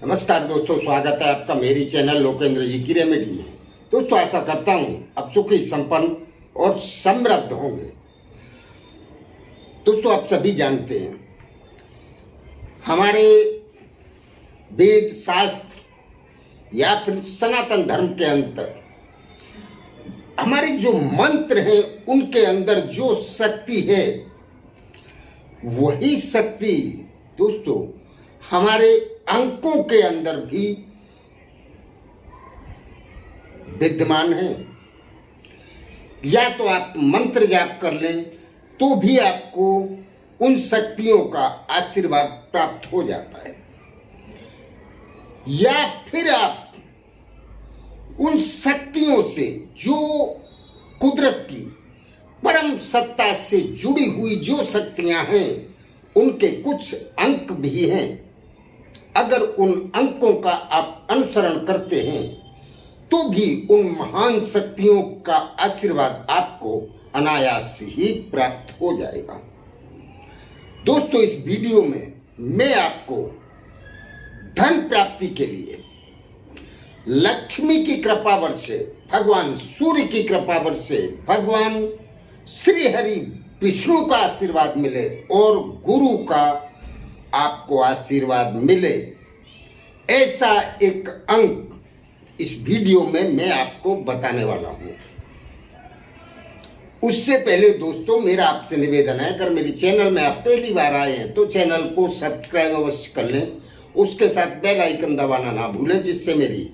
नमस्कार दोस्तों, स्वागत है आपका मेरी चैनल लोकेंद्र जी की रेमेडी में। दोस्तों, आशा करता हूं आप सुखी, संपन्न और समृद्ध होंगे। दोस्तों, आप सभी जानते हैं हमारे वेद शास्त्र या फिर सनातन धर्म के अंदर हमारे जो मंत्र हैं उनके अंदर जो शक्ति है वही शक्ति दोस्तों हमारे अंकों के अंदर भी विद्यमान है। या तो आप मंत्र जाप कर लें तो भी आपको उन शक्तियों का आशीर्वाद प्राप्त हो जाता है, या फिर आप उन शक्तियों से जो कुदरत की परम सत्ता से जुड़ी हुई जो शक्तियां हैं उनके कुछ अंक भी हैं। अगर उन अंकों का आप अनुसरण करते हैं तो भी उन महान शक्तियों का आशीर्वाद आपको अनायास ही प्राप्त हो जाएगा। दोस्तों, इस वीडियो में मैं आपको धन प्राप्ति के लिए लक्ष्मी की कृपा वर्षे, भगवान सूर्य की कृपा वर्षे, भगवान श्री हरि विष्णु का आशीर्वाद मिले और गुरु का आपको आशीर्वाद मिले, ऐसा एक अंक इस वीडियो में मैं आपको बताने वाला हूं। उससे पहले दोस्तों, मेरा आपसे निवेदन है, अगर मेरे चैनल में आप पहली बार आए हैं तो चैनल को सब्सक्राइब अवश्य कर लें, उसके साथ बेल आइकन दबाना ना भूलें, जिससे मेरी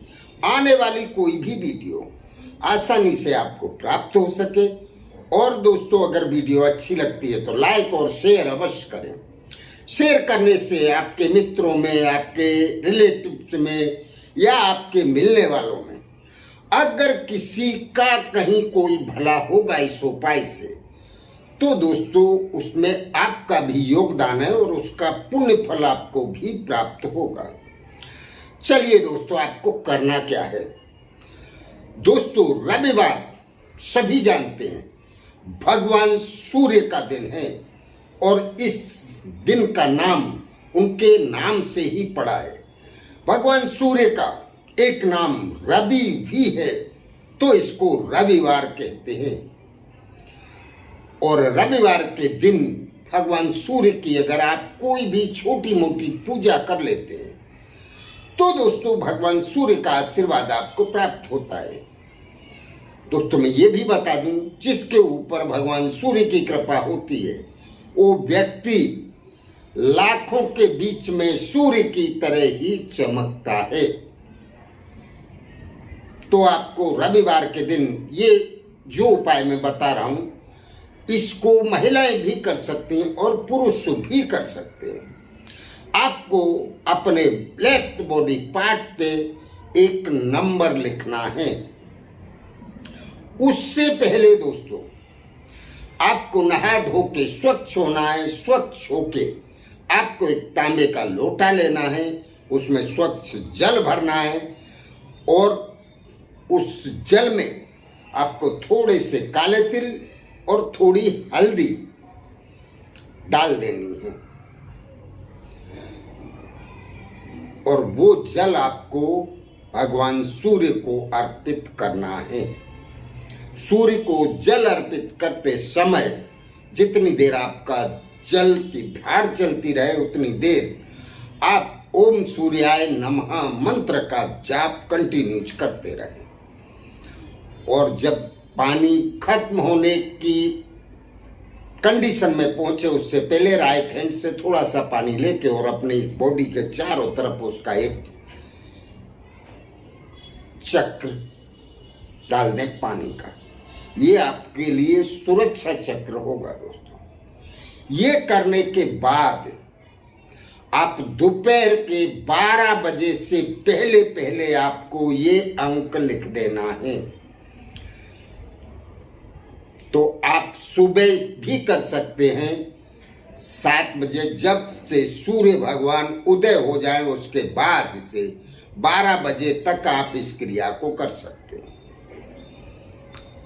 आने वाली कोई भी वीडियो आसानी से आपको प्राप्त हो सके। और दोस्तों, अगर वीडियो अच्छी लगती है तो लाइक और शेयर अवश्य करें। शेयर करने से आपके मित्रों में, आपके रिलेटिव्स में या आपके मिलने वालों में अगर किसी का कहीं कोई भला होगा इस उपाय से, तो दोस्तों उसमें आपका भी योगदान है और उसका पुण्य फल आपको भी प्राप्त होगा। चलिए दोस्तों, आपको करना क्या है। दोस्तों, रविवार सभी जानते हैं भगवान सूर्य का दिन है और इस दिन का नाम उनके नाम से ही पड़ा है। भगवान सूर्य का एक नाम रवि भी है, तो इसको रविवार कहते हैं। और रविवार के दिन भगवान सूर्य की अगर आप कोई भी छोटी मोटी पूजा कर लेते हैं तो दोस्तों भगवान सूर्य का आशीर्वाद आपको प्राप्त होता है। दोस्तों, मैं ये भी बता दूं, जिसके ऊपर भगवान सूर्य की कृपा होती है वो व्यक्ति लाखों के बीच में सूर्य की तरह ही चमकता है। तो आपको रविवार के दिन ये जो उपाय मैं बता रहा हूं, इसको महिलाएं भी कर सकती हैं और पुरुष भी कर सकते हैं। आपको अपने लेफ्ट बॉडी पार्ट पे एक नंबर लिखना है। उससे पहले दोस्तों आपको नहा धो के स्वच्छ होना है। स्वच्छ होके आपको एक तांबे का लोटा लेना है, उसमें स्वच्छ जल भरना है और उस जल में आपको थोड़े से काले तिल और थोड़ी हल्दी डाल देनी है और वो जल आपको भगवान सूर्य को अर्पित करना है। सूर्य को जल अर्पित करते समय जितनी देर आपका जल की धार चलती रहे उतनी देर आप ओम सूर्याय नमः मंत्र का जाप कंटिन्यू करते रहे। और जब पानी खत्म होने की कंडीशन में पहुंचे उससे पहले राइट हैंड से थोड़ा सा पानी लेके और अपनी बॉडी के चारों तरफ उसका एक चक्र डाल दें पानी का। ये आपके लिए सुरक्षा चक्र होगा दोस्तों। ये करने के बाद आप दोपहर के 12 बजे से पहले पहले आपको ये अंक लिख देना है। तो आप सुबह भी कर सकते हैं 7 बजे, जब से सूर्य भगवान उदय हो जाए उसके बाद से 12 बजे तक आप इस क्रिया को कर सकते हैं।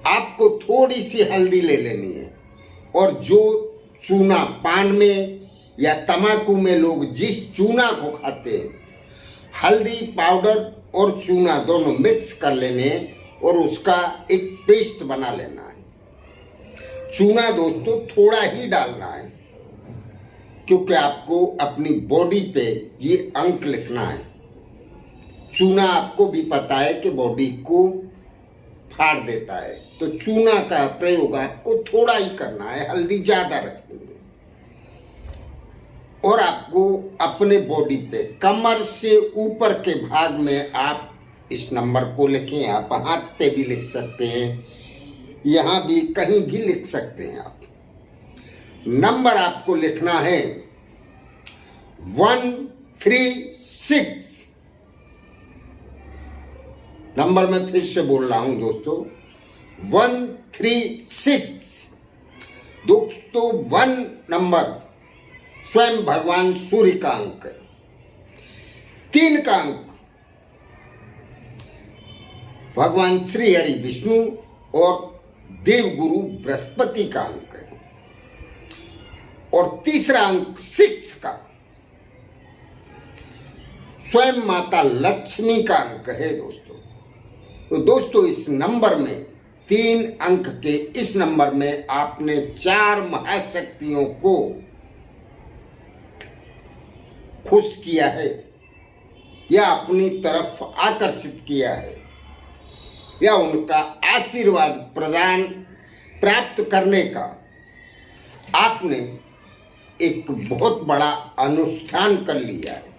आपको थोड़ी सी हल्दी ले लेनी है और जो चूना पान में या तम्बाकू में लोग जिस चूना को खाते हैं हल्दी पाउडर और चूना दोनों मिक्स कर लेने और उसका एक पेस्ट बना लेना है। चूना दोस्तों थोड़ा ही डालना है, क्योंकि आपको अपनी बॉडी पे ये अंक लिखना है। चूना आपको भी पता है कि बॉडी को फाड़ देता है, तो चूना का प्रयोग आपको थोड़ा ही करना है, हल्दी ज्यादा रखेंगे। और आपको अपने बॉडी पे कमर से ऊपर के भाग में आप इस नंबर को लिखें। आप हाथ पे भी लिख सकते हैं, यहां भी कहीं भी लिख सकते हैं आप। नंबर आपको लिखना है 136। नंबर मैं फिर से बोल रहा हूं दोस्तों, 136। दोस्तों 1 नंबर स्वयं भगवान सूर्य का अंक है। 3 का अंक भगवान श्री हरि विष्णु और देवगुरु बृहस्पति का अंक है। और तीसरा अंक 6 का स्वयं माता लक्ष्मी का अंक है दोस्तों। तो दोस्तों इस नंबर में 3 अंक के इस नंबर में आपने 4 महाशक्तियों को खुश किया है या अपनी तरफ आकर्षित किया है या उनका आशीर्वाद प्रदान प्राप्त करने का आपने एक बहुत बड़ा अनुष्ठान कर लिया है।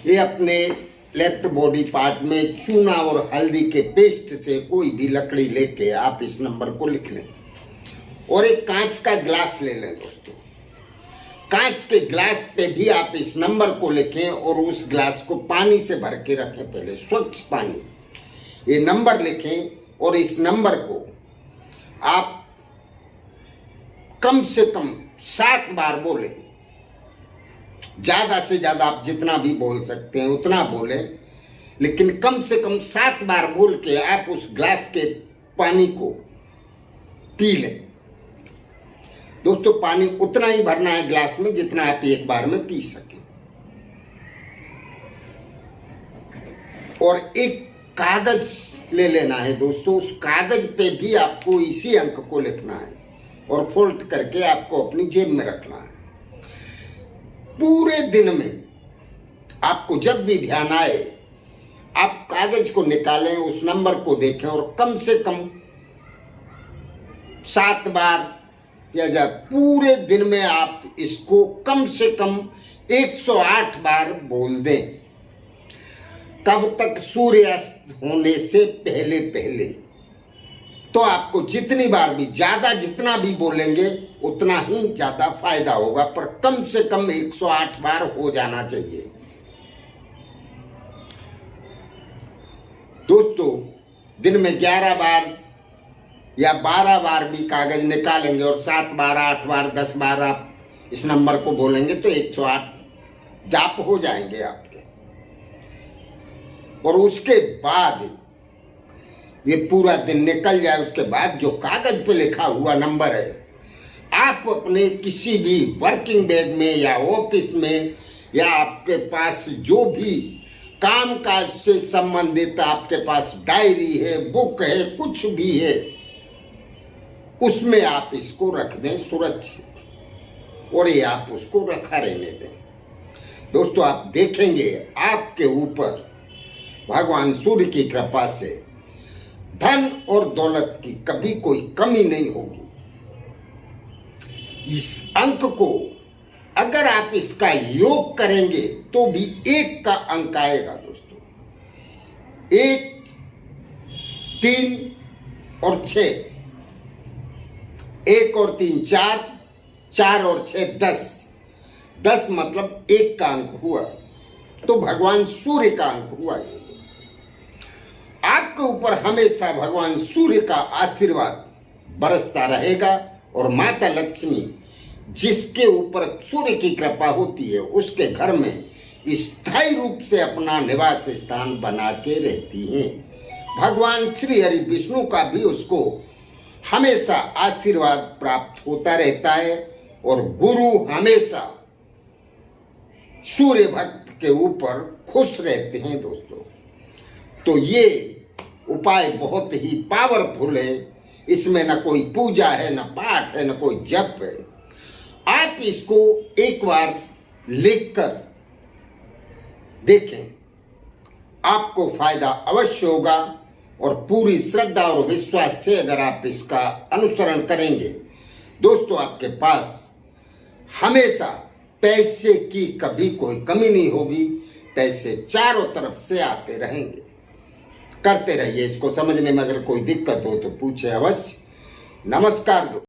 ये अपने लेफ्ट बॉडी पार्ट में चूना और हल्दी के पेस्ट से कोई भी लकड़ी लेके आप इस नंबर को लिख लें और एक कांच का ग्लास ले लें दोस्तों। कांच के ग्लास पे भी आप इस नंबर को लिखें और उस ग्लास को पानी से भर के रखें, पहले स्वच्छ पानी। ये नंबर लिखें और इस नंबर को आप कम से कम 7 बार बोलें। ज्यादा से ज्यादा आप जितना भी बोल सकते हैं उतना बोलें, लेकिन कम से कम 7 बार बोल के आप उस ग्लास के पानी को पी लें। दोस्तों पानी उतना ही भरना है ग्लास में जितना आप एक बार में पी सकें। और एक कागज ले लेना है दोस्तों, उस कागज पे भी आपको इसी अंक को लिखना है और फोल्ड करके आपको अपनी जेब में रखना है। पूरे दिन में आपको जब भी ध्यान आए आप कागज को निकालें, उस नंबर को देखें और कम से कम 7 बार या जब पूरे दिन में आप इसको कम से कम 108 बार बोल दें। कब तक? सूर्यास्त होने से पहले पहले। तो आपको जितनी बार भी ज्यादा जितना भी बोलेंगे उतना ही ज्यादा फायदा होगा, पर कम से कम 108 बार हो जाना चाहिए। दोस्तों दिन में 11 बार या 12 बार भी कागज निकालेंगे और 7 बार 8 बार 10 बार आप इस नंबर को बोलेंगे तो 108 जाप हो जाएंगे आपके। और उसके बाद ये पूरा दिन निकल जाए, उसके बाद जो कागज पे लिखा हुआ नंबर है आप अपने किसी भी वर्किंग बैग में या ऑफिस में या आपके पास जो भी काम काज से संबंधित आपके पास डायरी है, बुक है, कुछ भी है, उसमें आप इसको रख दें सुरक्षित और ये आप उसको रखा रहने दें। दोस्तों आप देखेंगे आपके ऊपर भगवान सूर्य की कृपा से धन और दौलत की कभी कोई कमी नहीं होगी। इस अंक को अगर आप इसका योग करेंगे तो भी 1 का अंक आएगा दोस्तों। 1, 3 और 6, 1 और 3 4, 4 और 6 10, 10 मतलब 1 का अंक हुआ, तो भगवान सूर्य का अंक हुआ। ये आपके ऊपर हमेशा भगवान सूर्य का आशीर्वाद बरसता रहेगा और माता लक्ष्मी जिसके ऊपर सूर्य की कृपा होती है उसके घर में स्थायी रूप से अपना निवास स्थान बना के रहती हैं। भगवान श्री हरि विष्णु का भी उसको हमेशा आशीर्वाद प्राप्त होता रहता है और गुरु हमेशा सूर्य भक्त के ऊपर खुश रहते हैं दोस्तों। तो ये उपाय बहुत ही पावरफुल है, इसमें न कोई पूजा है, न पाठ है, न कोई जप है। आप इसको एक बार लिखकर देखें, आपको फायदा अवश्य होगा। और पूरी श्रद्धा और विश्वास से अगर आप इसका अनुसरण करेंगे दोस्तों, आपके पास हमेशा पैसे की कभी कोई कमी नहीं होगी, पैसे चारों तरफ से आते रहेंगे। करते रहिए इसको। समझने में अगर कोई दिक्कत हो तो पूछे अवश्य। नमस्कार।